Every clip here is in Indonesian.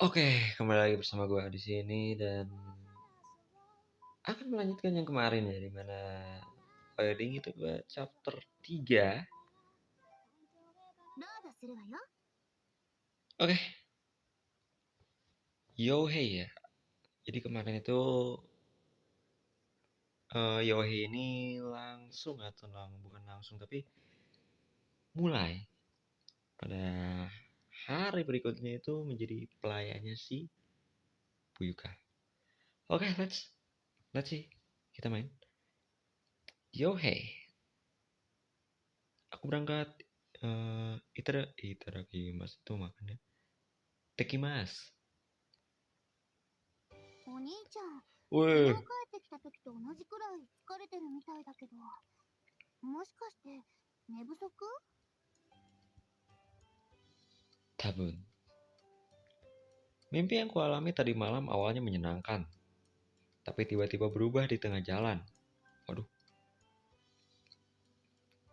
Oke, kembali lagi bersama gue di sini dan akan melanjutkan yang kemarin ya, dimana wedding itu gue chapter 3. Oke, Yohei ya. Jadi kemarin itu Yohei ini langsung atau bukan langsung tapi mulai pada hari berikutnya itu menjadi pelayannya si Fuyuka. Oke, let's see. Kita main. Yohei. Aku berangkat Itadakimasu itu makan ya. Tekimasu. お兄ちゃん、昨 Wih, 日帰ってきた時と同じくらい疲れてるみたいだけど、もしかして寝不足？ Tabun. Mimpi yang kualami tadi malam awalnya menyenangkan, tapi tiba-tiba berubah di tengah jalan. Waduh.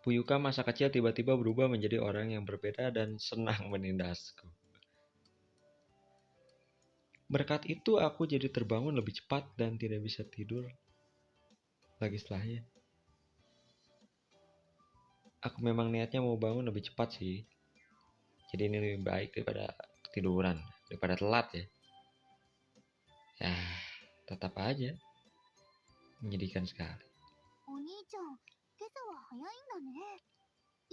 Puyuka masa kecil tiba-tiba berubah menjadi orang yang berbeda dan senang menindasku. Berkat itu aku jadi terbangun lebih cepat dan tidak bisa tidur lagi setelahnya. Aku memang niatnya mau bangun lebih cepat sih. Jadi ini lebih baik daripada ketiduran, daripada telat ya. Ya, tetap aja menyedihkan sekali. お兄ちゃん、今朝は早いんだね。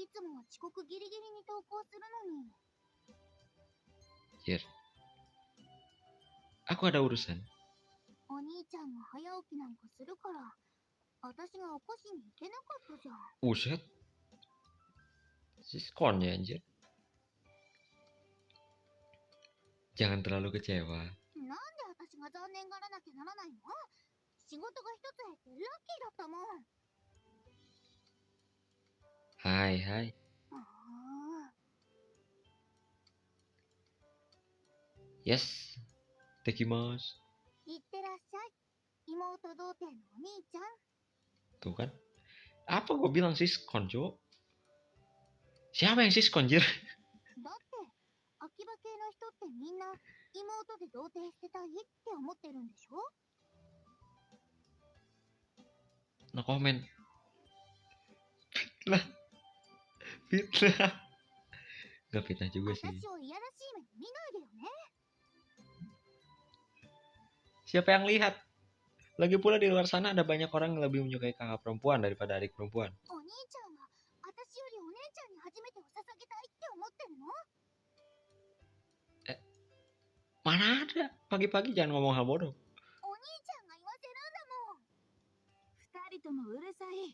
いつもは遅刻ギリギリに登校するのに。 Jir, aku ada urusan. お兄ちゃんが早起きなんかするから、私が起こしに行けなかったじゃん。 Uset, siskon ya anjir. Jangan terlalu kecewa. なんで私が残念がらなきゃならないの？仕事が一つ減ってラッキーだったもん。 Hai. ああ、 Yes, tekimasu. いってらっしゃい。妹童貞のお兄ちゃん。 Tuh kan. Apa gue bilang siskon, Cuk? Siapa yang siskon, Jir? だって秋葉系の人ってみんな妹で童貞してたいって思ってるんでしょ？ No comment. Lah, fitnah. Gak fitnah juga sih. 私をいやらしい目で見ないでよね。 Siapa yang lihat? Lagi pula di luar sana ada banyak orang yang lebih menyukai kakak perempuan daripada adik perempuan. お兄ちゃんは私よりお姉ちゃんに初めてを捧げたいって思ってるの？ Eh, mana ada? Pagi-pagi jangan ngomong hal bodoh. お兄ちゃんが言わせるんだもん。二人ともうるさい。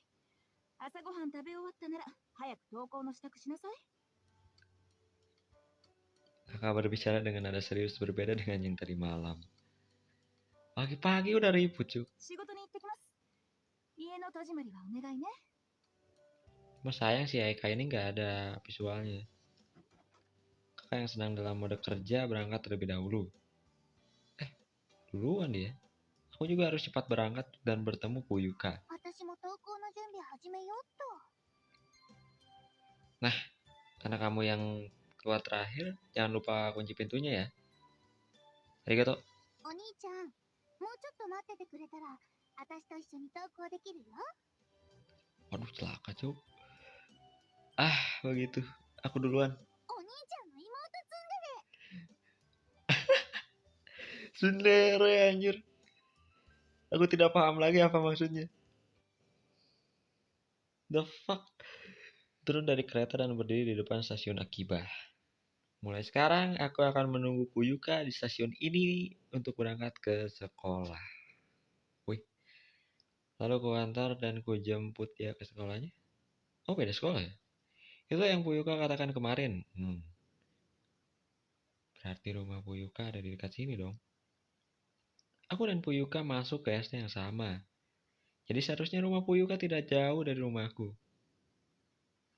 朝ごはん食べ終わったなら早く登校の支度しなさい。 Kakak berbicara dengan nada serius berbeda dengan yang tadi malam. Pagi-pagi udah ribut, Cuk. 仕事に行ってきます。家の戸締まりはお願いね。 Mas sayang si Aika ini nggak ada visualnya. Kakak yang sedang dalam mode kerja berangkat terlebih dahulu. Duluan dia. Aku juga harus cepat berangkat dan bertemu Puyuka. 私も登校の準備始めようっと。 Karena kamu yang keluar terakhir, jangan lupa kunci pintunya ya. Arigato. お兄ちゃん、もうちょっと待っててくれたら私と一緒に登校できるよ。 Waduh, celaka, Cuk. Begitu. Aku duluan. お兄ちゃんの妹ツンデレ。 Sundere, anjir. Aku tidak paham lagi apa maksudnya. The fuck? Turun dari kereta dan berdiri di depan stasiun Akiba. Mulai sekarang, aku akan menunggu Puyuka di stasiun ini untuk berangkat ke sekolah. Wih. Lalu ku antar dan ku jemput dia ke sekolahnya. Oh, beda sekolah ya? Itu yang Puyuka katakan kemarin. Berarti rumah Puyuka ada di dekat sini dong. Aku dan Puyuka masuk ke SD yang sama. Jadi seharusnya rumah Puyuka tidak jauh dari rumahku.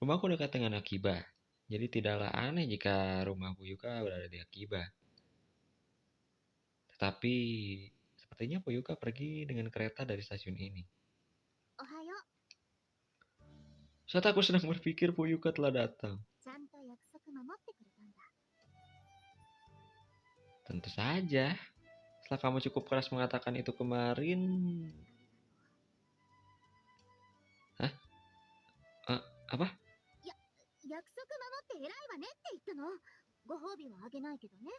Rumahku dekat dengan Akiba. Jadi tidaklah aneh jika rumah Puyuka berada di Akiba. Tetapi sepertinya Puyuka pergi dengan kereta dari stasiun ini. おはよう。 Saat aku sedang berpikir Puyuka telah datang. ちゃんと約束守ってくれたんだ。Tentu saja. Setelah kamu cukup keras mengatakan itu kemarin... Hah? Apa? 約束守って偉いわねって言ったの。ご褒美はあげないけどね。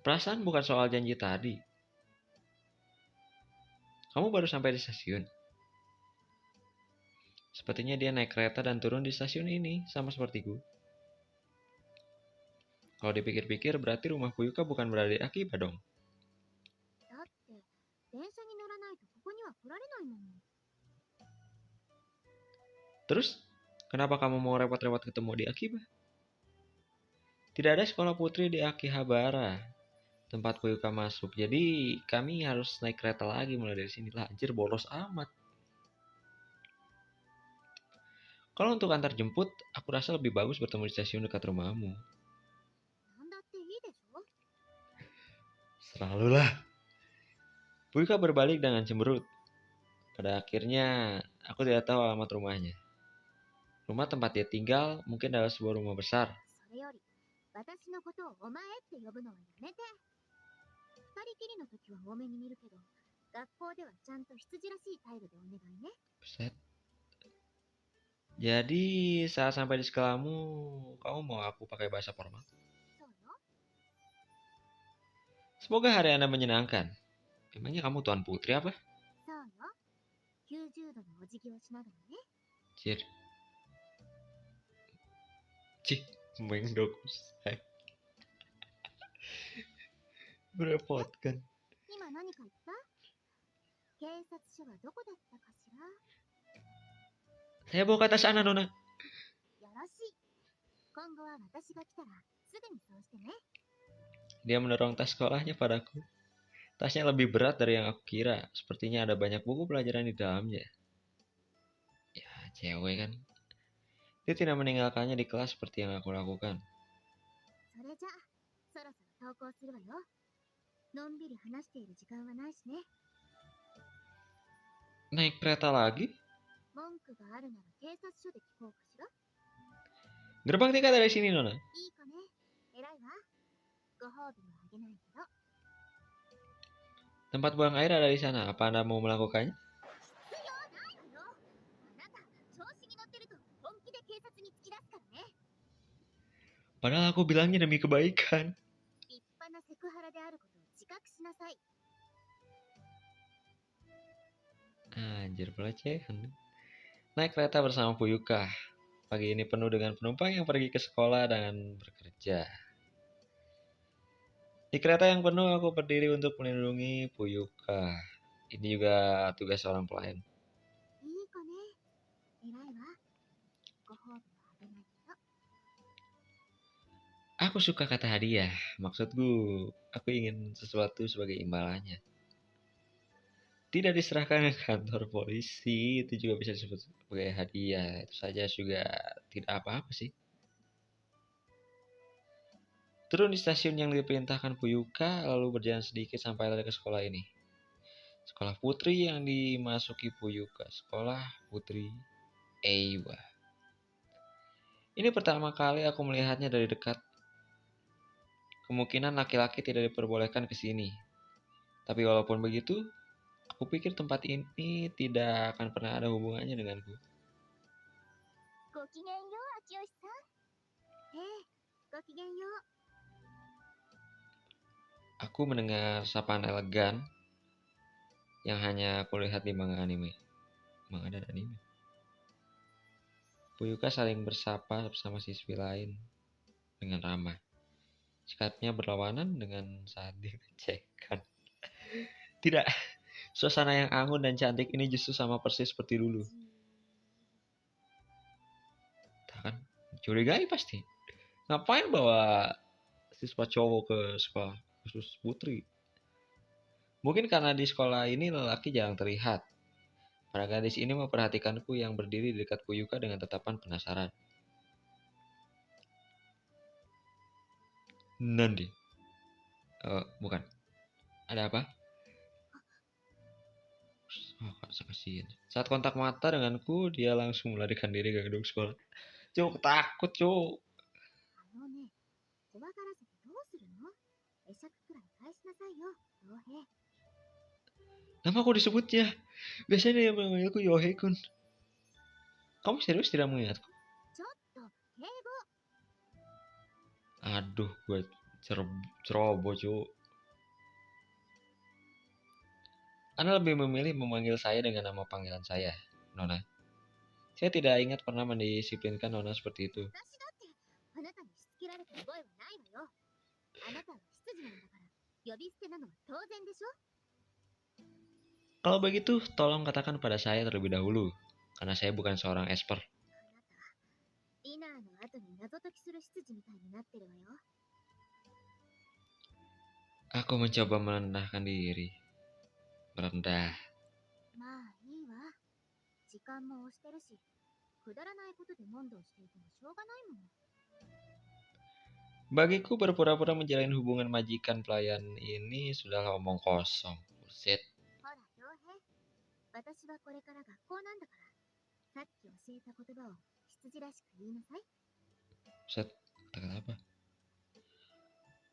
Perasaan bukan soal janji tadi. Kamu baru sampai di stasiun. Sepertinya dia naik kereta dan turun di stasiun ini, sama sepertiku. Kalau dipikir-pikir, berarti rumah Fuyuka bukan berada di Akiba dong. だって電車に乗らないとここには来られないもん。 Terus, kenapa kamu mau repot-repot ketemu di Akiba? Tidak ada sekolah putri di Akihabara, tempat Fuyuka masuk. Jadi, kami harus naik kereta lagi mulai dari sini. Lah, anjir, bolos amat. Kalau untuk antar jemput, aku rasa lebih bagus bertemu di stasiun dekat rumahmu. なんだっていいでしょ。 Selalulah. Fuyuka berbalik dengan cemberut. Pada akhirnya, aku tidak tahu alamat rumahnya. Rumah tempat dia tinggal mungkin adalah sebuah rumah besar. それより私のことをお前って呼ぶのはやめて。二人きりの時は多めに見るけど、学校ではちゃんと羊らしい態度でお願いね。 Buset. Jadi saat sampai di sekolahmu, kamu mau aku pakai bahasa formal? そうよ。 Semoga hari Anda menyenangkan. Emangnya kamu tuan putri apa? そうよ。90度のお辞儀をしながらね。 Cir. Cih, mengdokusai. Merepotkan. 今何か言った？警察署はどこだったかしら？ Saya bawa ke atas sana, Nona. よろしい。今後は私が来たらすぐにそうしてね。 Dia mendorong tas sekolahnya padaku. Tasnya lebih berat dari yang aku kira. Sepertinya ada banyak buku pelajaran di dalamnya. Ya, cewek kan. Dia tidak meninggalkannya di kelas seperti yang aku lakukan. それじゃあ、そろそろ登校するわよ。のんびり話している時間はないしね。 Naik kereta lagi? 文句があるなら警察署で聞こうかしら。 Gerbang tingkat dari sini, Nona. いい子ね。偉いわ。ご褒美はあげないけど。 Tempat buang air ada di sana. Apa Anda mau melakukannya? 必要ないわよ。あなた、調子に乗ってると本気で警察に突き出すからね。 Padahal aku bilangnya demi kebaikan. 立派なセクハラであることを自覚しなさい。 Anjir, pelecehan. Naik kereta bersama Fuyuka. Pagi ini penuh dengan penumpang yang pergi ke sekolah dan bekerja. Di kereta yang penuh, aku berdiri untuk melindungi Fuyuka. Ini juga tugas seorang pelayan. いい子ね。偉いわ。ご褒美はあげないけど。 Aku suka kata hadiah. Maksudku, aku ingin sesuatu sebagai imbalannya. Tidak diserahkan ke kantor polisi, itu juga bisa disebut sebagai hadiah. Itu saja juga tidak apa-apa sih. Turun di stasiun yang diperintahkan Fuyuka, lalu berjalan sedikit sampai ke sekolah ini. Sekolah putri yang dimasuki Fuyuka. Sekolah putri Eiwa. Ini pertama kali aku melihatnya dari dekat. Kemungkinan laki-laki tidak diperbolehkan ke sini. Tapi walaupun begitu, aku pikir tempat ini tidak akan pernah ada hubungannya denganku. ごきげんよう、秋吉さん。ええ、ごきげんよう。 Aku mendengar sapaan elegan yang hanya aku lihat di manga anime. Manga dan anime. Fuyuka saling bersapa bersama siswi lain dengan ramah. Sikapnya berlawanan dengan saat dilecehkan. Tidak, suasana yang anggun dan cantik ini justru sama persis seperti dulu. Tak kan? Curigai pasti. Ngapain bawa siswa cowok ke sekolah khusus putri? Mungkin karena di sekolah ini lelaki jarang terlihat. Para gadis ini memperhatikanku yang berdiri di dekat Fuyuka dengan tatapan penasaran. Nandi. Bukan. Ada apa? Oh, kasihan. Saat kontak mata denganku, dia langsung melarikan diri ke gedung sekolah. Cuk, takut, cuk. あのね、怖がらせてどう会釈くらい返しなさいよ、傭兵。 Nama aku disebutnya. Biasanya dia memanggilku Yohei-kun. Kamu serius tidak mengingatku? ちょっと敬語。 Aduh, gue ceroboh, cu. Anda lebih memilih memanggil saya dengan nama panggilan saya, Nona. Saya tidak ingat pernah mendisiplinkan Nona seperti itu. 私だってあなたにしつけられた覚えはないわよ。あなたは執事なんだから呼び捨てなのは当然でしょ。 Kalau begitu, tolong katakan pada saya terlebih dahulu, karena saya bukan seorang esper. あなたディナーの後に謎解きする執事みたいになってるわよ。 Aku mencoba merendahkan diri. Merendah. まあいいわ。時間も押してるし、くだらないことで問答していてもしょうがないもの。 Bagiku berpura-pura menjalin hubungan majikan pelayan ini sudahlah omong kosong. Buset. ほら傭兵、私はこれから学校なんだから、さっき教えた言葉を執事らしく言いなさい。 Buset. Kata-kata apa?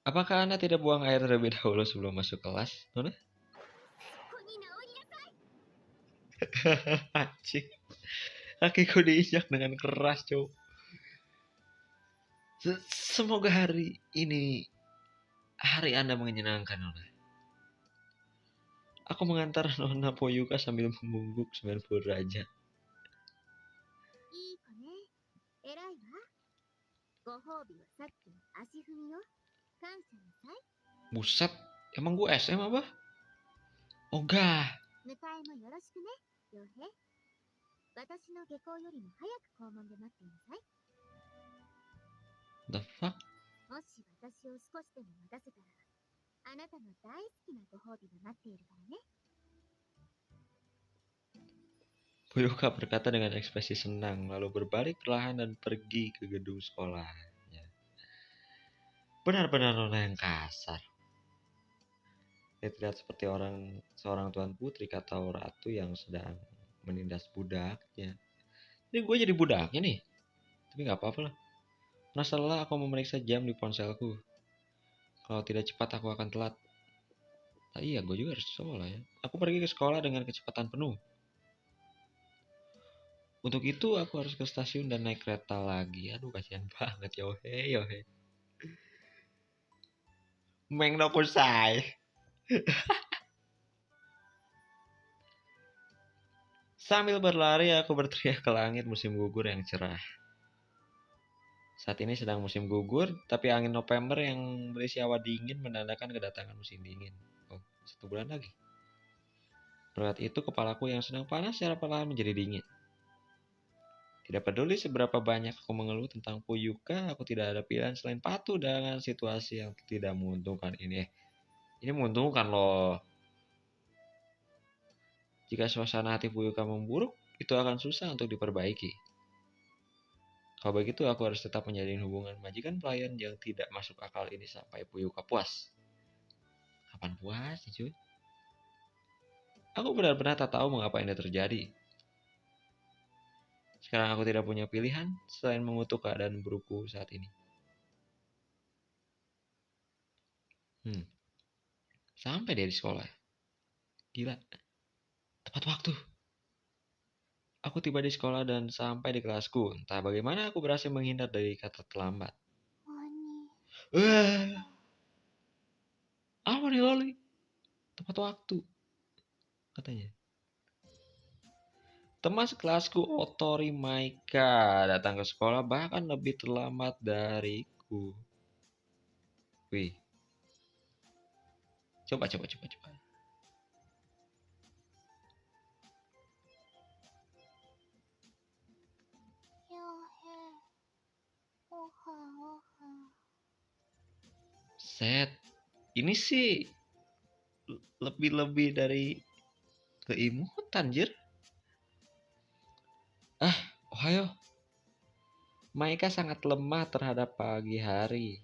Apakah Anda tidak buang air terlebih dahulu sebelum masuk kelas, Nona? ここに直りなさい。 Anjing. Kakiku diinjak dengan keras, cowok. Semoga hari ini hari Anda menyenangkan, Nona. Aku mengantar Nona Poyuka sambil membungkuk 90 derajat. いい子ね。偉いわ。ご褒美はさっきの足踏みよ。感謝なさい。 Buset, emang gue SM apa? Ogah. 迎えもよろしくね、傭兵。私の下校よりも早く校門で待っていなさい。 The fuck? もし私を少しでも待たせたら、あなたの大好きなご褒美が待っているからね。 Poyuka berkata dengan ekspresi senang, lalu berbalik perlahan dan pergi ke gedung sekolahnya. Benar-benar Nona yang kasar. Dia terlihat seperti seorang tuan putri atau ratu yang sedang menindas budaknya. Ini gue jadi budaknya nih. Tapi nggak apa-apa lah. Merasa lelah aku memeriksa jam di ponselku. Kalau tidak cepat aku akan telat. Nah, iya, gue juga harus sekolah ya. Aku pergi ke sekolah dengan kecepatan penuh. Untuk itu aku harus ke stasiun dan naik kereta lagi. Aduh, kasihan banget, Yohei, Yohei. Meng no kusai. Sambil berlari aku berteriak ke langit musim gugur yang cerah. Saat ini sedang musim gugur, tapi angin November yang berisi awan dingin menandakan kedatangan musim dingin. Oh, 1 bulan lagi. Berat itu kepalaku yang sedang panas secara perlahan menjadi dingin. Tidak peduli seberapa banyak aku mengeluh tentang Poyuka, aku tidak ada pilihan selain patuh dengan situasi yang tidak menguntungkan ini. Ini menguntungkan loh. Jika suasana hati Poyuka memburuk, itu akan susah untuk diperbaiki. Kalau begitu, aku harus tetap menjalin hubungan majikan pelayan yang tidak masuk akal ini sampai Poyuka puas. Kapan puas, cuy? Aku benar-benar tak tahu mengapa ini terjadi. Sekarang aku tidak punya pilihan selain mengutuk keadaan burukku saat ini. Sampai dia di sekolah. Gila. Tepat waktu. Aku tiba di sekolah dan sampai di kelasku. Entah bagaimana aku berhasil menghindar dari kata terlambat. Apa nih Loli? Tepat waktu, katanya. Teman sekelasku Otori Maika datang ke sekolah bahkan lebih terlambat dariku. Wih. Coba. Set. Ini sih lebih dari keimutan, jir. Ohayo. Maika sangat lemah terhadap pagi hari.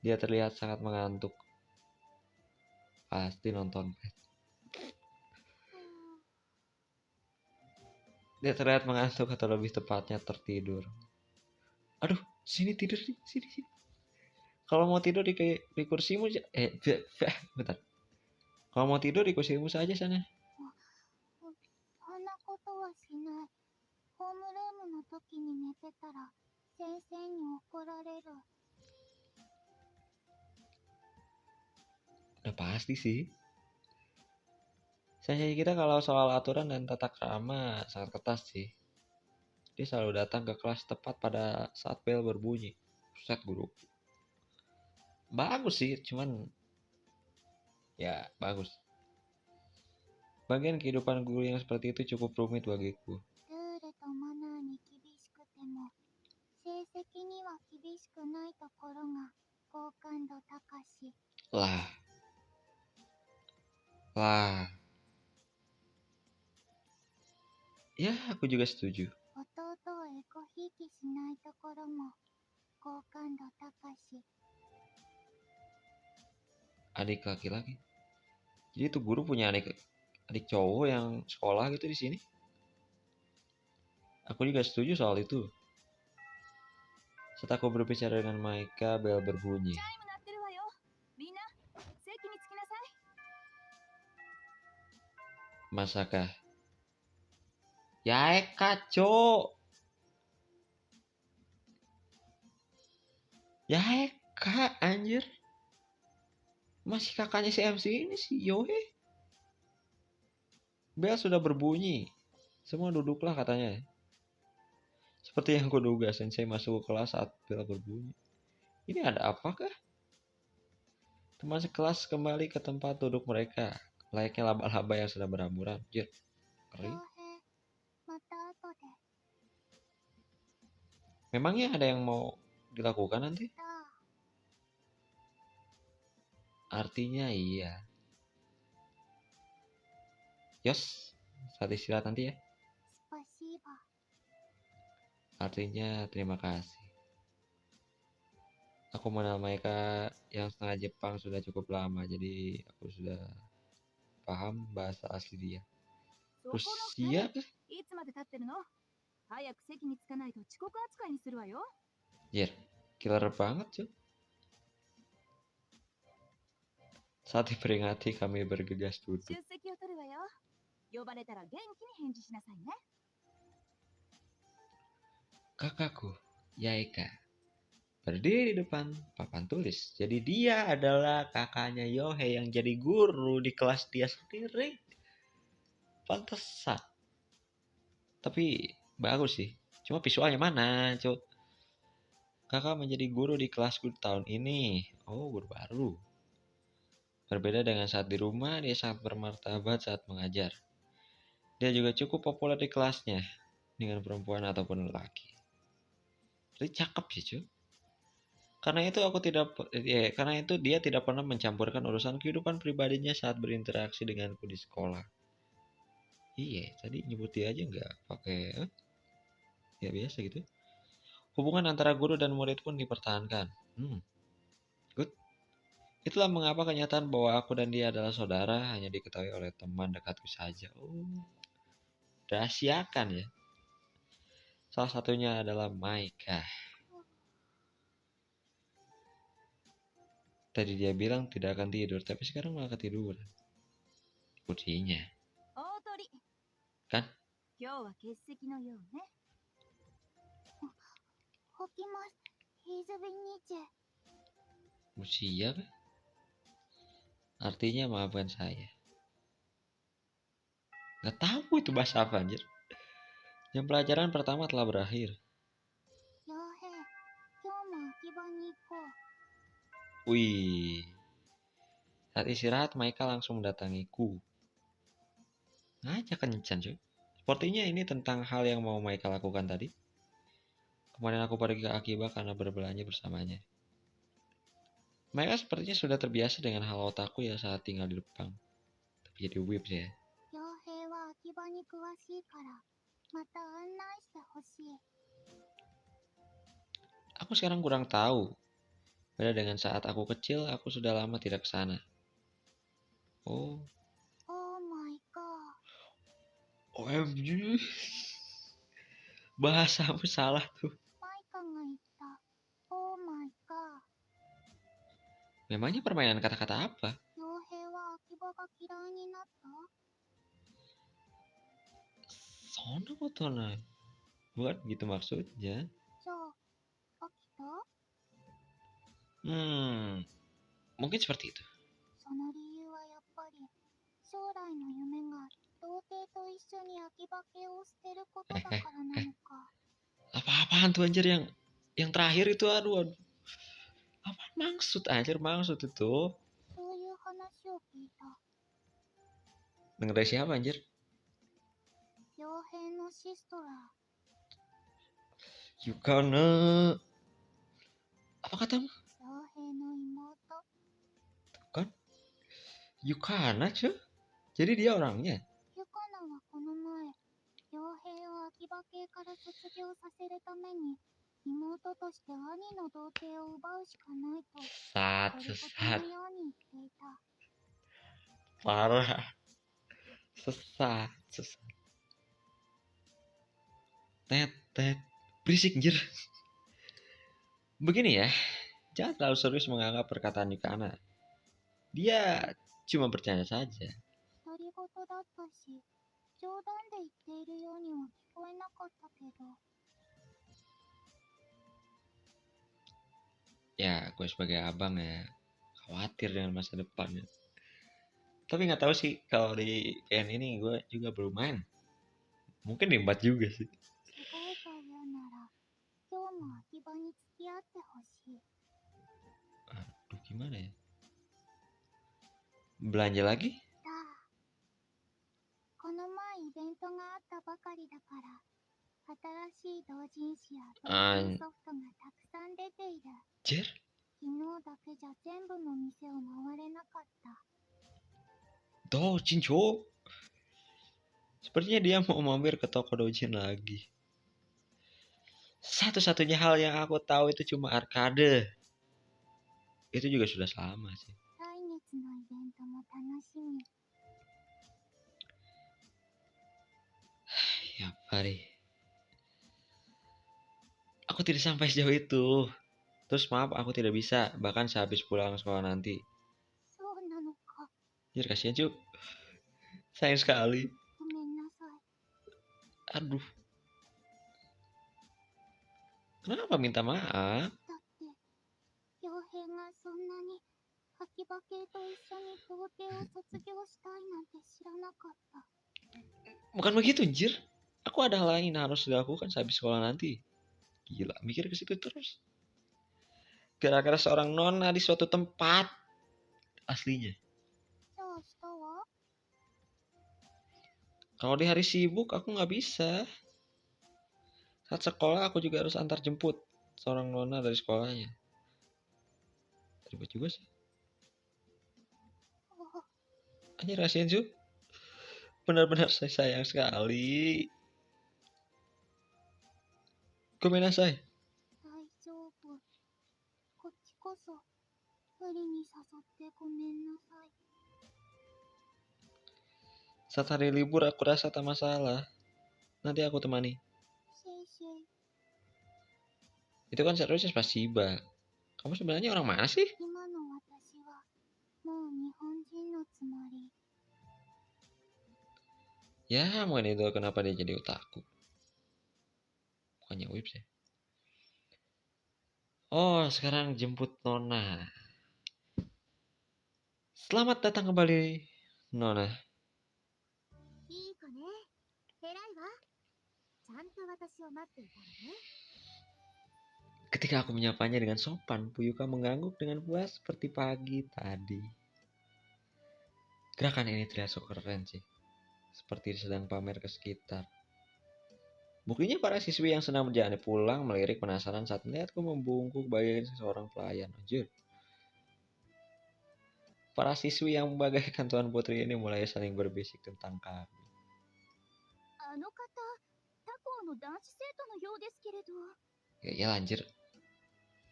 Dia terlihat sangat mengantuk. Pasti nonton. Dia terlihat mengantuk atau lebih tepatnya tertidur. Aduh, sini tidur nih, sini. Kalau mau tidur di kursimu, bentar. Kalau mau tidur di kursimu saja sana. そんなことはしない。ホームルームの時に寝てたら先生に怒られる。 Udah pasti sih. Sensei kita kalau soal aturan dan tata krama sangat ketat sih. Dia selalu datang ke kelas tepat pada saat bel berbunyi. Set guru. Bagus sih, cuman ya bagus. Bagian kehidupan guru yang seperti itu cukup rumit bagiku. ルールとマナーに厳しくても成績には厳しくないところが好感度高し。 Lah. Lah. Ya, aku juga setuju. 弟をエコひいきしないところも好感度高し。 Adik laki-laki. Jadi itu guru punya adik cowok yang sekolah gitu di sini. Aku juga setuju soal itu. Saat aku berbicara dengan Maika, bel berbunyi. Masakah? Ya Cok. Ya anjir. Masih kakaknya si MC ini sih, Yohe. Bel sudah berbunyi. Semua duduklah katanya. Seperti yang kuduga, Sensei masuk ke kelas saat bel berbunyi. Ini ada apakah? Teman sekelas kembali ke tempat duduk mereka. Layaknya laba-laba yang sedang berhamburan. Jir, kering. Memangnya ada yang mau dilakukan nanti? Artinya iya. Yos, saat istirahat nanti ya. Artinya terima kasih. Aku mengenal mereka yang setengah Jepang sudah cukup lama, jadi aku sudah paham bahasa asli dia. Rusia? Jir, killer banget cuy. Saat diperingati kami bergegas duduk. Kakakku, Yaika, berdiri di depan papan tulis. Jadi dia adalah kakaknya Yohei yang jadi guru di kelas dia sendiri. Pantesan. Tapi bagus sih. Cuma visualnya mana, cuy? Kakak menjadi guru di kelasku tahun ini. Oh, guru baru. Berbeda dengan saat di rumah, dia sangat bermartabat saat mengajar. Dia juga cukup populer di kelasnya dengan perempuan ataupun lelaki. Jadi cakep sih, cuy. Karena itu dia tidak pernah mencampurkan urusan kehidupan pribadinya saat berinteraksi denganku di sekolah. Iya, tadi nyebut dia aja nggak pakai ya biasa gitu. Hubungan antara guru dan murid pun dipertahankan. Good. Itulah mengapa kenyataan bahwa aku dan dia adalah saudara hanya diketahui oleh teman dekatku saja. Oh, rahasiakan ya. Salah satunya adalah Maika. Tadi dia bilang tidak akan tidur, tapi sekarang malah ketiduran. Kuncinya. Kan? Usia kan? Artinya maafkan saya. Gak tahu itu bahasa apa anjir. Yang pelajaran pertama telah berakhir. Wih. Saat istirahat, Maika langsung mendatangiku. Ngajak kencan cuy. Sepertinya ini tentang hal yang mau Maika lakukan tadi. Kemarin aku pergi ke Akiba karena berbelanja bersamanya. Maika sepertinya sudah terbiasa dengan hal otaku ya saat tinggal di Jepang. Tapi jadi whip sih ya. Aku sekarang kurang tahu. Beda dengan saat aku kecil, aku sudah lama tidak ke sana. Oh. Oh my god. OMG. Bahasamu salah tuh. Maikaが言った。Oh my god. Memangnya permainan kata-kata apa? 傭兵は秋葉が嫌いになった？ Sono kotonan. Bukan gitu maksudnya. じゃあ、飽きた？ Mungkin seperti itu. その理由はやっぱり、将来の夢が童貞と一緒に秋葉系を捨てることだからなのか。 Apa-apaan tuh anjir yang terakhir itu, aduh. Apa maksud anjir, maksud itu? そういう話を聞いた。 Denger dari siapa anjir? 傭兵のシストラー。 Yukana. Apa katamu? 傭兵の妹。 Kan? Yukana cuy. Jadi dia orangnya. ユカナはこの前、傭兵を秋葉系から卒業させるために、妹として兄の童貞を奪うしかないと、 Sat, 独りsesat, 言のように言っていた。 parah. Sesat. Tet. Berisik anjir. Begini ya, jangan terlalu serius menganggap perkataan Yukana. Dia cuma bercanda saja. 独り言だったし、冗談で言っているようには聞こえなかったけど。 Ya, gue sebagai abang ya, khawatir dengan masa depannya. Tapi nggak tahu sih kalau di PN ini gue juga belum main. Mungkin di 4 juga sih. すごいと言うなら、今日も秋葉に付き合ってほしい。 Aduh, gimana ya? Belanja lagi? だあ、この前イベントがあったばかりだから、新しい同人誌や同人ソフトがたくさん出ている。 Anjir, 昨日だけじゃ全部の店を回れなかった。 Dojin cok. Sepertinya dia mau mampir ke toko Dojin lagi. Satu-satunya hal yang aku tahu itu cuma arcade. Itu juga sudah sama sih. 来月のイベントも楽しみ。 Ya Pari. Aku tidak sampai sejauh itu. Terus maaf aku tidak bisa. Bahkan sehabis pulang sekolah nanti. そうなのか。 Anjir kasihan cuk. Sayang sekali. ごめんなさい。 Aduh. Kenapa minta maaf? だって、傭兵がそんなに秋葉系と一緒に童貞を卒業したいなんて知らなかった。 Bukan begitu anjir. Aku ada hal lain yang harus dilakukan sehabis sekolah nanti. Gila, mikir ke situ terus. Gara-gara seorang nona di suatu tempat. Aslinya. じゃあ明日は？ Kalau di hari sibuk aku nggak bisa. Saat sekolah aku juga harus antar jemput seorang nona dari sekolahnya. Ribet juga sih. あ、 Anjir kasihan cu. Benar-benar saya sayang sekali. Gomenasai. 大丈夫。こっちこそ、無理に誘ってごめんなさい。 Saat hari libur aku rasa tak masalah. Nanti aku temani. シェイシェイ。 Itu kan seharusnya pas Shiba. Kamu sebenarnya orang mana sih? 今の私は、もう日本人のつもり。 Ya mungkin itu kenapa dia jadi otaku. Bukannya whip sih. Oh sekarang jemput nona. Selamat datang kembali nona. いい子ね。偉いわ。ちゃんと私を待っていたのね。 Ketika aku menyapanya dengan sopan, Puyuka mengangguk dengan puas seperti pagi tadi. Gerakan ini terlihat so keren sih. Seperti sedang pamer ke sekitar. Buktinya para siswi yang sedang berjalan pulang melirik penasaran saat melihatku membungkuk bagaikan seorang pelayan. Anjir. Para siswi yang bagaikan Tuan Putri ini mulai saling berbisik tentang kami. あの方、他校の男子生徒のようですけれど。 Ya anjir.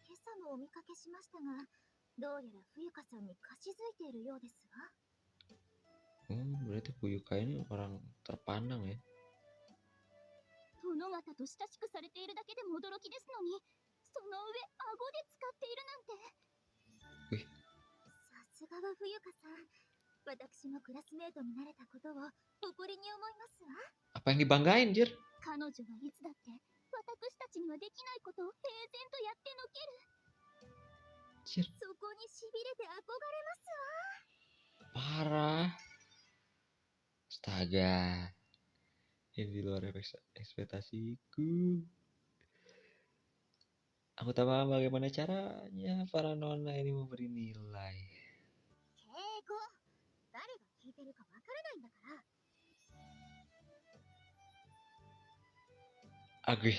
今朝もお見かけしましたが、どうやら冬香さんに貸し付いているようですわ。 Berarti Puyuka ini orang terpandang ya. 殿方と親しくされているだけでも驚きですのに、その上顎で使っているなんて。 Wih, すがわ冬香さん。私もクラスメートになれたことを誇りに思いますわ。 Apa yang dibanggain, Jir? 彼女はいつだって私たちにはできないことを平然とやってのける。 Jir, そこにしびれて憧れますわ。 parah. Astaga. Ini di luar ekspektasiku. Aku tak paham bagaimana caranya para nona ini memberi nilai. 敬語、誰が聞いてるかわからないんだから。 Agih.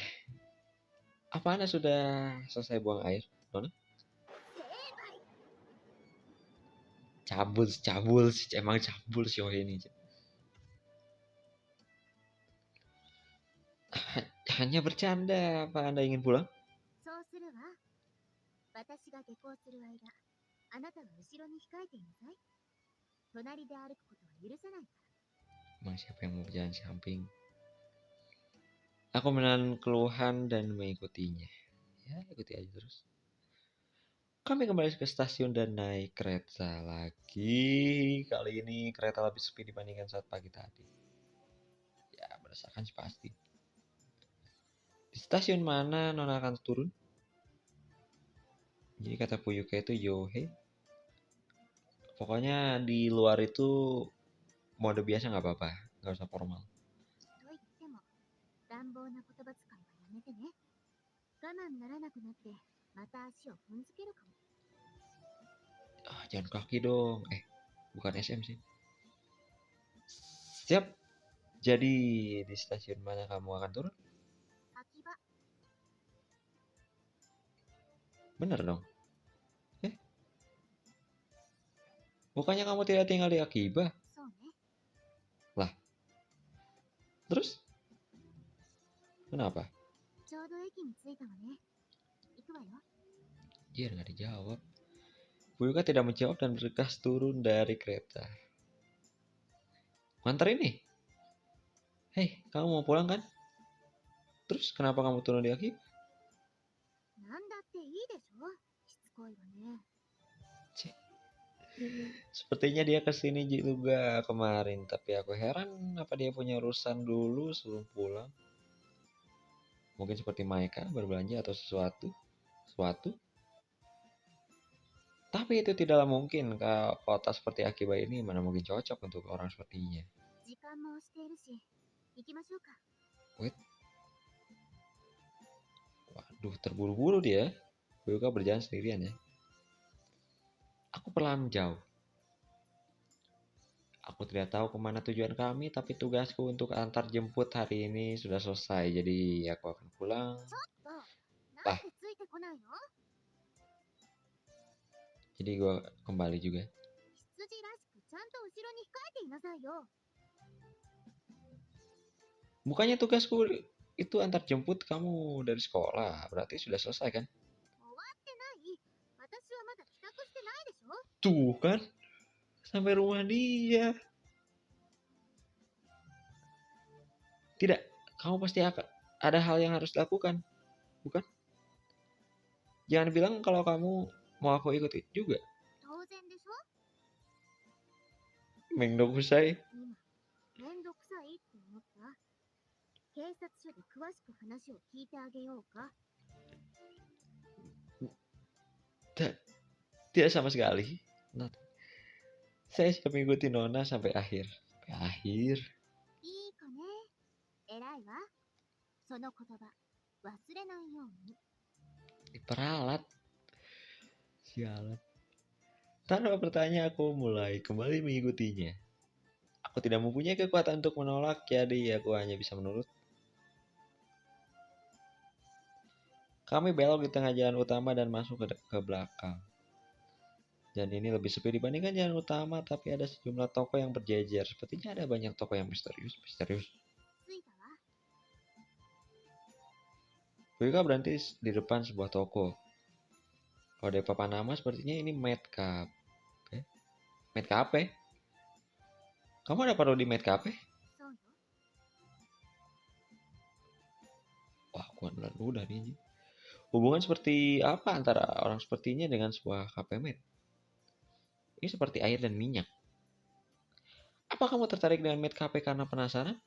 Apa Anda sudah selesai buang air, Nona? 成敗。 Cabul, emang cabul sih ini. Hanya bercanda. Apa Anda ingin pulang? そうするわ。私が下校する間、あなたは後ろに控えていなさい。隣で歩くことは許さないから。 Emang siapa yang mau berjalan samping? Aku menahan keluhan dan mengikutinya. Ya, ikuti aja terus. Kami kembali ke stasiun dan naik kereta lagi. Kali ini kereta lebih sepi dibandingkan saat pagi tadi. Ya, berdasarkan sih pasti. Di stasiun mana Nona akan turun? Jadi kata Fuyuka itu Yohe. Pokoknya di luar itu mode biasa nggak apa-apa, nggak usah formal. と言っても、乱暴な言葉遣いはやめてね。我慢ならなくなって、また足を踏んづけるかも。 Jangan kaki dong. Bukan SM sih. Siap. Jadi di stasiun mana kamu akan turun? 秋葉。 Bener dong. Bukannya kamu tidak tinggal di Akiba? そうね。 Lah. Terus? Kenapa? ちょうど駅に着いたわね。行くわよ。 Dia nggak dijawab. Fuyuka tidak menjawab dan bergegas turun dari kereta. Nganter ini? Hei, kamu mau pulang kan? Terus kenapa kamu turun di Akiba? なんだっていいでしょ。しつこいわね。 Cek. Sepertinya dia kesini juga kemarin, tapi aku heran apa dia punya urusan dulu sebelum pulang. Mungkin seperti Maika berbelanja atau sesuatu. Tapi itu tidaklah mungkin. Kota seperti Akiba ini mana mungkin cocok untuk orang sepertinya. 時間も押しているし、行きましょうか。 Wait. Waduh, terburu-buru dia. Fuyuka berjalan sendirian ya. Aku perlahan menjauh. Aku tidak tahu kemana tujuan kami, tapi tugasku untuk antar jemput hari ini sudah selesai. Jadi aku akan pulang. ちょっと、なんでついてこないの？ Jadi gue kembali juga. 羊らしくちゃんと後ろに控えていなさいよ。 Bukannya tugasku itu antar jemput kamu dari sekolah. Berarti sudah selesai kan? 終わってない。私はまだ帰宅してないでしょ。 Tuh kan? Sampai rumah dia. Tidak, kamu pasti akan ada hal yang harus dilakukan. Bukan? Jangan bilang kalau kamu mau aku ikuti juga. 当然でしょ。 Mengdokusai. 今、めんどくさいって思った？警察署で詳しく話を聞いてあげようか。 Tidak sama sekali. Not. Saya sudah mengikuti Nona sampai akhir. Sampai akhir. いい子ね。偉いわ。その言葉、忘れないように。 Diperalat. Sialan. Tanpa bertanya aku mulai kembali mengikutinya. Aku tidak mempunyai kekuatan untuk menolak, jadi aku hanya bisa menurut. Kami belok di tengah jalan utama dan masuk ke belakang. Dan ini lebih sepi dibandingkan jalan utama, tapi ada sejumlah toko yang berjejer. Sepertinya ada banyak toko yang misterius. 着いたわ。 Fuyuka berhenti di depan sebuah toko. Kalau dari papan nama sepertinya ini Mad Cafe. Mad Cafe? Kamu ada parodi Mad Cafe? そうよ。 Wah, kuat udah nih. Hubungan seperti apa antara orang sepertinya dengan sebuah kafe Mad? Ini seperti air dan minyak. Apa kamu tertarik dengan maid cafe karena penasaran?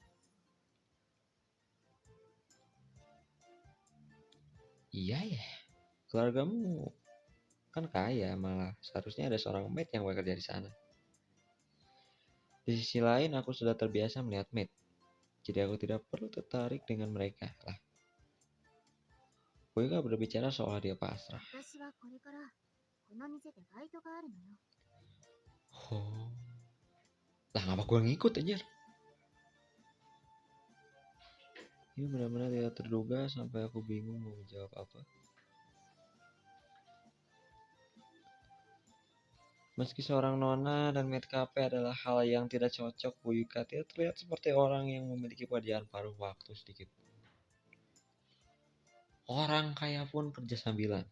Iya ya, keluargamu kan kaya, malah seharusnya ada seorang maid yang bekerja di sana. Di sisi lain, aku sudah terbiasa melihat maid, jadi aku tidak perlu tertarik dengan mereka. Lah, Boyka berbicara soal dia pasrah. 私はこれからこの店でバイトがあるのよ。 Oh, lah ngapa gue ngikut aja? Ini benar-benar tidak terduga sampai aku bingung mau menjawab apa. Meski seorang nona dan maid cafe adalah hal yang tidak cocok, Boyka tidak terlihat seperti orang yang memiliki wajah paruh waktu sedikit. Orang kaya pun kerja sambilan.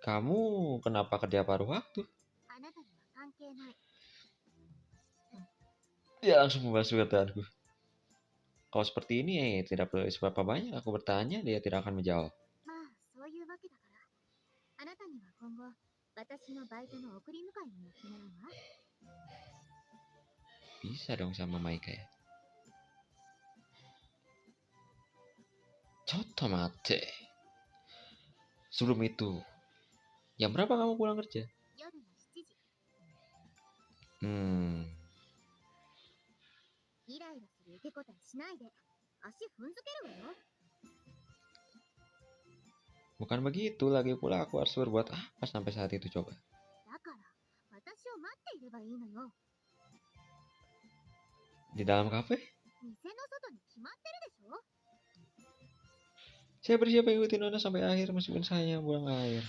Kamu kenapa kerja paruh waktu? あなたには関係ない。 Dia langsung membahas perkataanku. Kalau seperti ini, tidak perlu seberapa banyak aku bertanya, dia tidak akan menjawab. まあそういうわけだから、あなたには今後私のバイトの送り迎えに乗ってもらうわ。 Bisa dong sama Maika ya. Coto mate. Sebelum itu, jam berapa kamu pulang kerja? 夜の7時。 イライラする受け答えしないで、足踏んづけるわよ。 Bukan begitu, lagi pula aku harus berbuat apa sampai saat itu coba? だから私を待っていればいいのよ。 Di dalam kafe? 店の外に決まってるでしょ。 Saya bersiap mengikuti Nona sampai akhir meskipun saya buang air.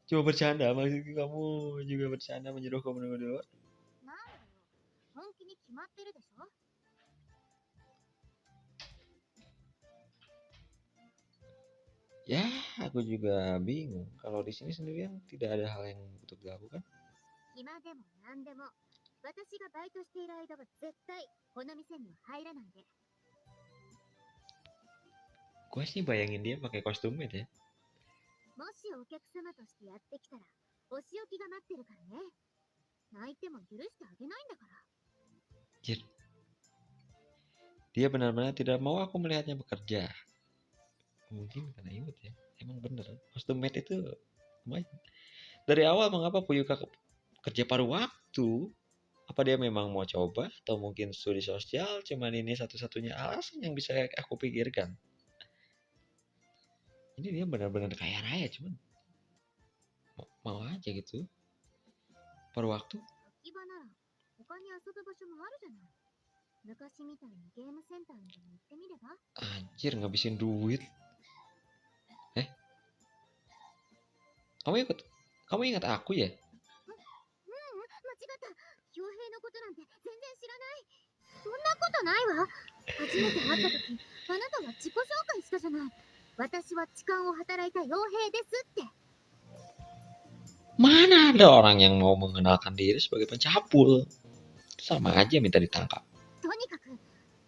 Cuma bercanda, maksud kamu juga bercanda menyuruhku menunggu di luar? なんだよ、本気に決まってるでしょ。 Ya, aku juga bingung. Kalau di sini sendirian tidak ada hal yang untuk dilakukan. 暇でもなんでも、私がバイトしている間は絶対この店には入らないで。 Gue sih bayangin dia pakai kostum maid ya. もしお客様としてやってきたら、お仕置きが待ってるからね。泣いても許してあげないんだから。 Jir. Dia benar-benar tidak mau aku melihatnya bekerja. Mungkin karena imut ya. Emang bener, kostum maid itu lumayan. Dari awal mengapa Puyuka kerja paruh waktu? Apa dia memang mau coba? Atau mungkin studi sosial? Cuman ini satu-satunya alasan yang bisa aku pikirkan. Ini dia benar-benar kaya raya, cuman mau aja gitu. Paruh waktu. 秋葉なら他に遊ぶ場所もあるじゃない。昔みたいにゲームセンターにでも行ってみれば。 Anjir, ngabisin duit. Kamu ingat aku ya? 間違った。傭兵のことなんて全然知らない。そんなことないわ。初めて会った時、あなたは自己紹介したじゃない。私は痴漢を働いた傭兵ですって。 Mana ada orang yang mau mengenalkan diri sebagai pencapul? Sama aja minta ditangkap. とにかく、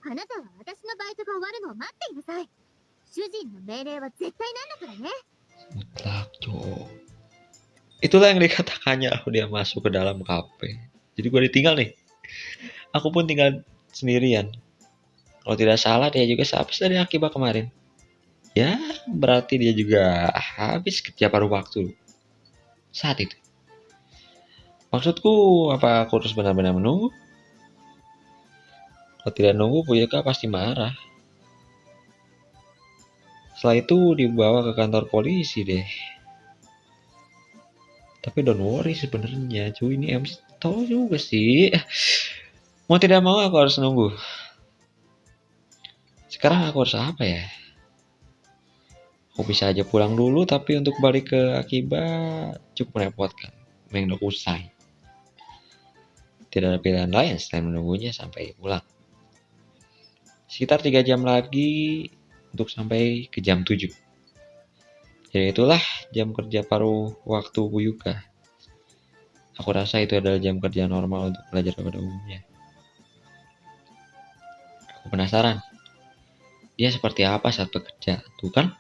あなたは私のバイトが終わるのを待っていなさい。主人の命令は絶対なんだからね。 Mutlak, cowok. Itulah yang dikatakannya dia masuk ke dalam kafe. Jadi gue ditinggal nih. Aku pun tinggal sendirian. Kalau tidak salah dia juga sehabis dari Akiba kemarin. Ya, berarti dia juga habis kerja paruh waktu saat itu. Maksudku, apa aku harus benar-benar menunggu? Kalau tidak nunggu, Puyuka pasti marah. Setelah itu dibawa ke kantor polisi deh. Tapi don't worry sebenarnya, cuy, ini MC tahu juga sih. Mau tidak mau aku harus nunggu. Sekarang aku harus apa ya? Aku bisa aja pulang dulu, tapi untuk balik ke Akiba cukup merepotkan. Mending udah usai. Tidak ada pilihan lain selain menunggunya sampai pulang. Sekitar 3 jam lagi untuk sampai ke jam 7. Jadi itulah jam kerja paruh waktu Puyuka. Aku rasa itu adalah jam kerja normal untuk pelajar pada umumnya. Aku penasaran, dia seperti apa saat bekerja, tuh kan?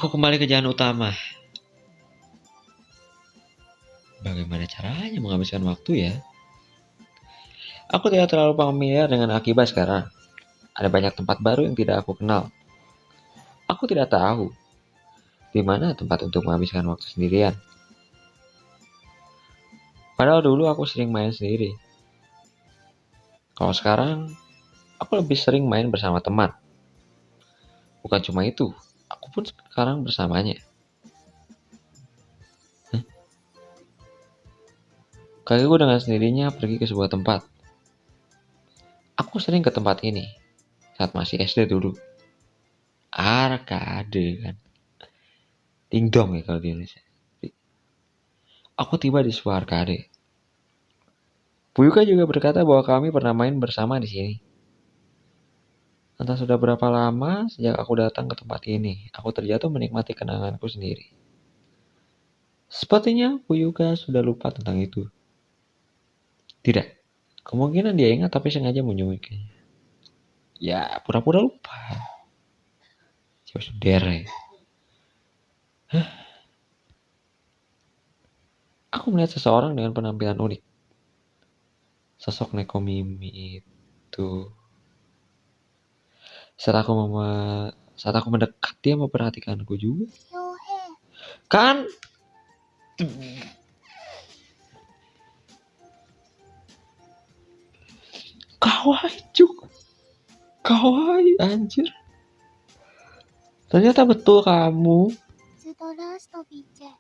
Aku kembali ke jalan utama. Bagaimana caranya menghabiskan waktu ya? Aku tidak terlalu familiar dengan Akiba sekarang. Ada banyak tempat baru yang tidak aku kenal. Aku tidak tahu di mana tempat untuk menghabiskan waktu sendirian. Padahal dulu aku sering main sendiri. Kalau sekarang, aku lebih sering main bersama teman. Bukan cuma itu, aku pun sekarang bersamanya. Kakiku dengan sendirinya pergi ke sebuah tempat. Aku sering ke tempat ini saat masih SD dulu. Arcade kan. Dingdong ya kalau di Indonesia. Aku tiba di sebuah arcade. Buyuka juga berkata bahwa kami pernah main bersama di sini. Entah sudah berapa lama sejak aku datang ke tempat ini, aku terjatuh menikmati kenanganku sendiri. Sepertinya Buyuka sudah lupa tentang itu. Tidak, kemungkinan dia ingat tapi sengaja menyembunyikannya. Ya, pura-pura lupa. Siapa saudara? Aku melihat seseorang dengan penampilan unik. Sosok Nekomimi itu. Saat aku saat aku mendekat, dia memperhatikanku juga. 傭兵 Kan? Kawaii juga. Kawaii, anjir. Ternyata betul kamu. ズドラストビチェ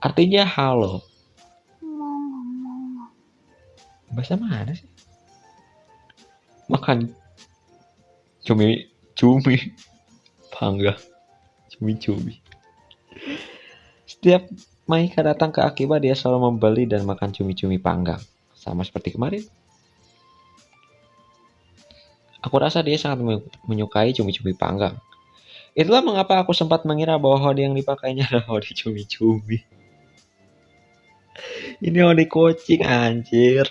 Artinya halo. モンゴモンゴ Bahasa mana sih? Makan cumi panggang. Cumi. Setiap Maika datang ke Akiba, dia selalu membeli dan makan cumi-cumi panggang. Sama seperti kemarin. Aku rasa dia sangat menyukai cumi-cumi panggang. Itulah mengapa aku sempat mengira bahwa hoodie yang dipakainya adalah hoodie cumi-cumi. Ini hoodie kucing, anjir.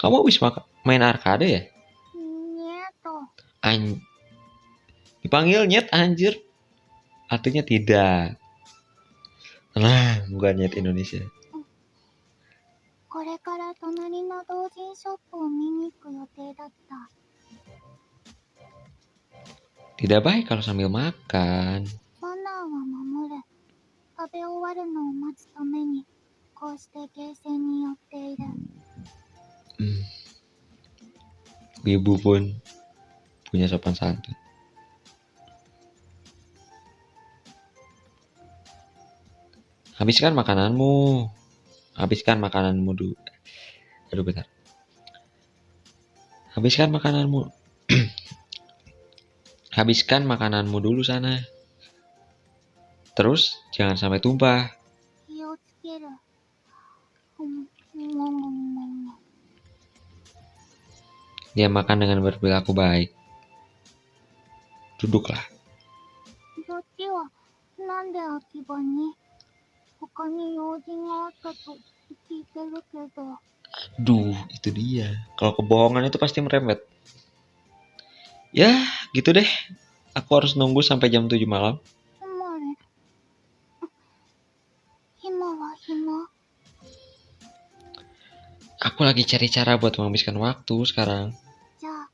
Kamu habis main arcade ya? ニエト Dipanggil nyet, anjir. Artinya tidak. Nah, bukan nyet Indonesia. これから隣の同人ショップを見に行く予定だった Tidak baik kalau sambil makan. マナーは守る食べ終わるのを待つためにこうしてゲーセンに寄っている Ibu pun punya sopan santun. Habiskan makananmu. Habiskan makananmu dulu. Aduh, bentar. Habiskan makananmu. Habiskan makananmu dulu sana. Terus jangan sampai tumpah. 気をつけるモンゴモンゴ Dia makan dengan berperilaku baik. Duduklah. そっちはなんで秋葉に他に用事があったと聞いてるけど Duh, itu dia. Kalau kebohongan itu pasti merembet. Ya, gitu deh. Aku harus nunggu sampai jam 7 malam. つまり今は暇 Aku lagi cari cara buat menghabiskan waktu sekarang. じゃあ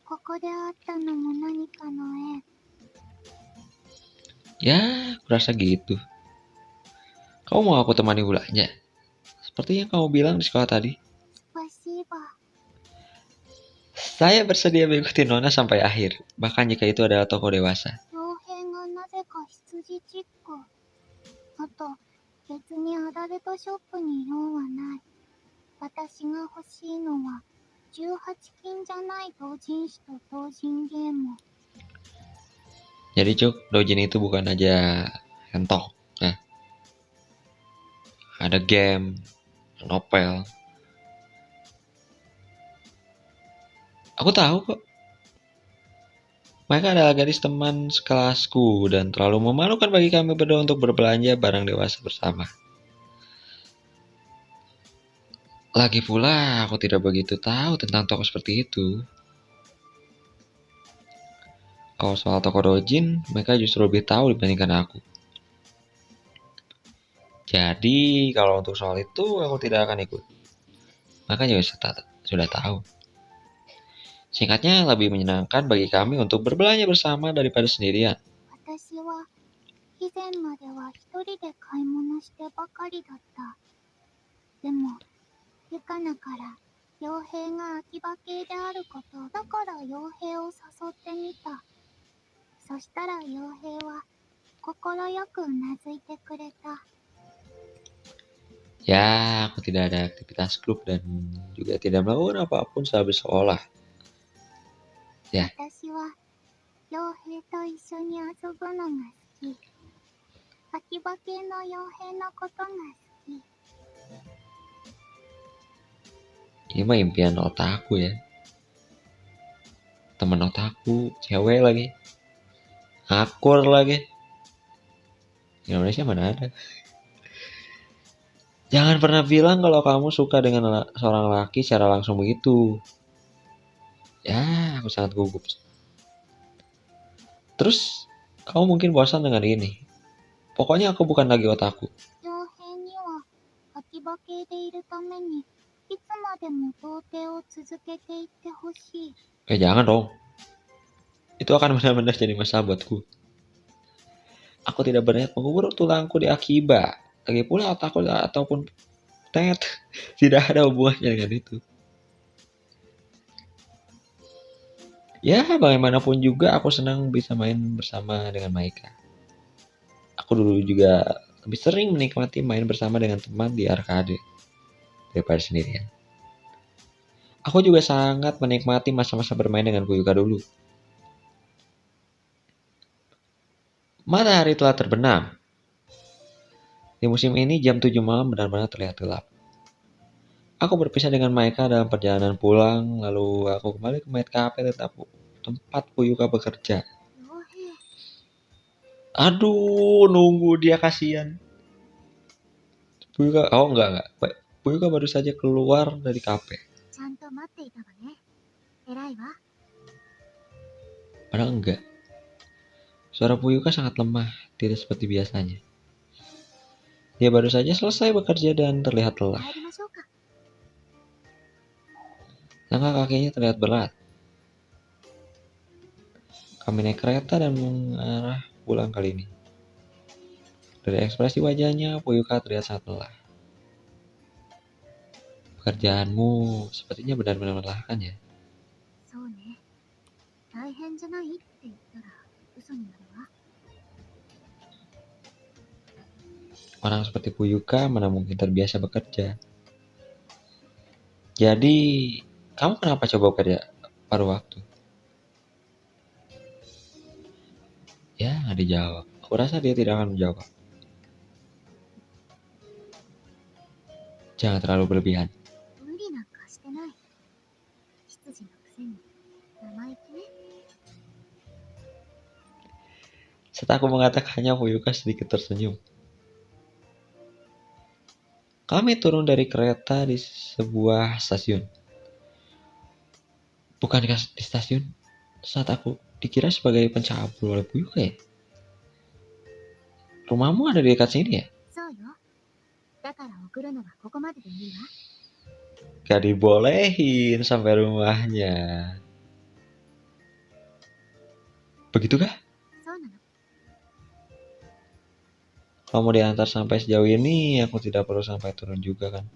ここで会ったのも何かの縁 Ya, aku rasa gitu. Kamu mau aku temani belanja? Seperti yang kamu bilang di sekolah tadi. スパシーバ Saya bersedia mengikuti Nona sampai akhir. Bahkan jika itu adalah toko dewasa. 傭兵がなぜか羊チックあと別にアダルトショップに用はない私が欲しいのは18金じゃない同人誌と同人ゲーム Jadi Cuk, dojin itu bukan aja hentok. Nah, ada game, novel. Aku tahu kok. Mereka adalah gadis teman sekelasku dan terlalu memalukan bagi kami berdua untuk berbelanja barang dewasa bersama. Lagi pula, aku tidak begitu tahu tentang toko seperti itu. Kalau soal toko dojin, mereka justru lebih tahu dibandingkan aku. Jadi, kalau untuk soal itu, aku tidak akan ikut. Mereka juga sudah tahu. Singkatnya, lebih menyenangkan bagi kami untuk berbelanja bersama daripada sendirian. 私は以前までは一人で買い物してばかりだった。でも、ゆかなから傭兵が秋葉系であることだから傭兵を誘ってみた。そしたら傭兵は快くうなずいてくれた。 Ya, aku tidak ada aktivitas grup dan juga tidak melakukan apapun saat bersekolah. Ya, 私は傭兵と一緒に遊ぶのが好き。秋葉系の傭兵のことが好き。 ini mah impian otaku ya. Temen otaku, cewek lagi. Akur lagi. Indonesia mana ada. Jangan pernah bilang kalau kamu suka dengan seorang laki secara langsung begitu. Ya, aku sangat gugup. Terus, kamu mungkin bosan dengan ini. Pokoknya aku bukan lagi otaku. 傭兵には秋葉系でいるためにいつまでも童貞を続けていってほしい。 Jangan dong. Itu akan benar-benar jadi masalah buatku. Aku tidak berniat mengubur tulangku di Akiba. Lagi pula otakku ataupun tet tidak ada hubungannya dengan itu. Ya, bagaimanapun juga aku senang bisa main bersama dengan Maika. Aku dulu juga lebih sering menikmati main bersama dengan teman di arcade daripada sendirian. Aku juga sangat menikmati masa-masa bermain dengan Kuyuka dulu. Matahari telah terbenam. Di musim ini jam 7 malam benar-benar terlihat gelap. Aku berpisah dengan Maika dalam perjalanan pulang, lalu aku kembali ke Maid Cafe tempat Kuyuka bekerja. 傭兵 Aduh, nunggu dia kasihan. Puyuka, enggak. Puyuka baru saja keluar dari kafe. ちゃんと待っていたわね。偉いわ。 Padahal enggak. Suara Puyuka sangat lemah, tidak seperti biasanya. Dia baru saja selesai bekerja dan terlihat lelah. 帰りましょうか。 Langkah kakinya terlihat berat. Kami naik kereta dan mengarah pulang kali ini. Dari ekspresi wajahnya, Puyuka terlihat sangat lelah. Pekerjaanmu sepertinya benar-benar melelahkan ya. そうね。大変じゃないって言ったら嘘になるわ。 Orang seperti Puyuka mana mungkin terbiasa bekerja. Jadi, kamu kenapa coba bekerja paruh waktu? Ya, nggak dijawab. Aku rasa dia tidak akan menjawab. Jangan terlalu berlebihan. 無理なんかしてない。執事のくせに生意気ね。 Setelah aku mengatakannya, Puyuka sedikit tersenyum. Kami turun dari kereta di sebuah stasiun. Bukan di stasiun, saat aku dikira sebagai pencabul oleh Puyuka ya? Rumahmu ada di dekat sini ya? そうよ。だから送るのはここまででいいわ。 Gak dibolehin sampai rumahnya. Begitukah? そうなの。 Kalau mau diantar sampai sejauh ini, aku tidak perlu sampai turun juga kan?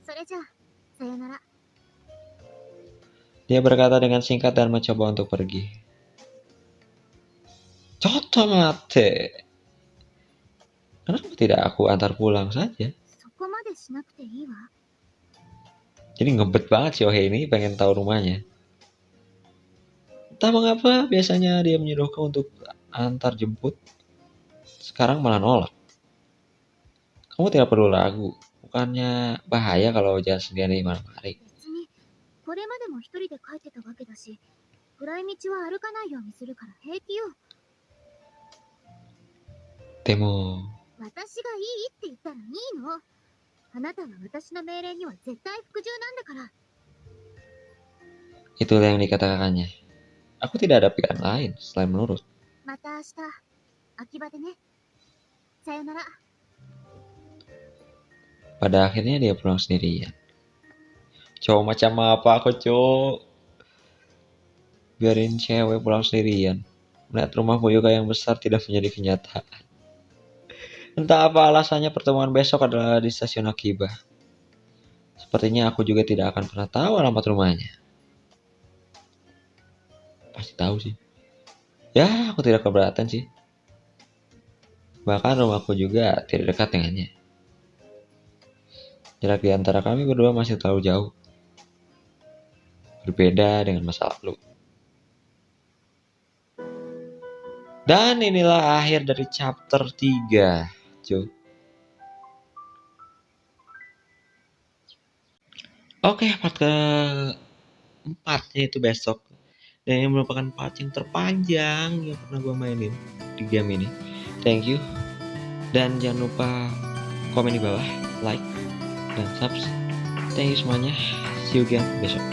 それじゃあ、さよなら。 Dia berkata dengan singkat dan mencoba untuk pergi. Cotto mate. Kenapa tidak aku antar pulang saja? そこまでしなくていいわ。 Jadi ngebet banget si Ohei ini pengen tahu rumahnya. Entah mengapa biasanya dia menyuruhku untuk antar jemput. Sekarang malah nolak. Kamu tidak perlu ragu. Bukannya bahaya kalau jalan sendirian di malam hari. 別に、これまでも一人で帰ってたわけだし、暗い道は歩かないようにするから平気よ。 Demo. 私がいいって言ったらいいの。あなたは私の命令には絶対服従なんだから。 Itulah yang dikatakannya. Aku tidak ada pilihan lain selain menurut. また明日、秋葉でね。さよなら。 Pada akhirnya dia pulang sendirian. Cowok macam apa aku, cowok? Biarin cewek pulang sendirian. Melihat rumah Fuyuka yang besar tidak menjadi kenyataan. Entah apa alasannya, pertemuan besok adalah di stasiun Akiba. Sepertinya aku juga tidak akan pernah tahu alamat rumahnya. Pasti tahu sih. Ya, aku tidak keberatan sih. Bahkan rumahku juga tidak dekat dengannya. Jarak di antara kami berdua masih terlalu jauh. Berbeda dengan masa lalu. Dan inilah akhir dari chapter 3, cuy. Oke, part ke-4 yaitu besok. Dan ini merupakan part yang terpanjang yang pernah gue mainin di game ini. Thank you. Dan jangan lupa komen di bawah, like, dan subscribe. Thank you semuanya. See you again besok.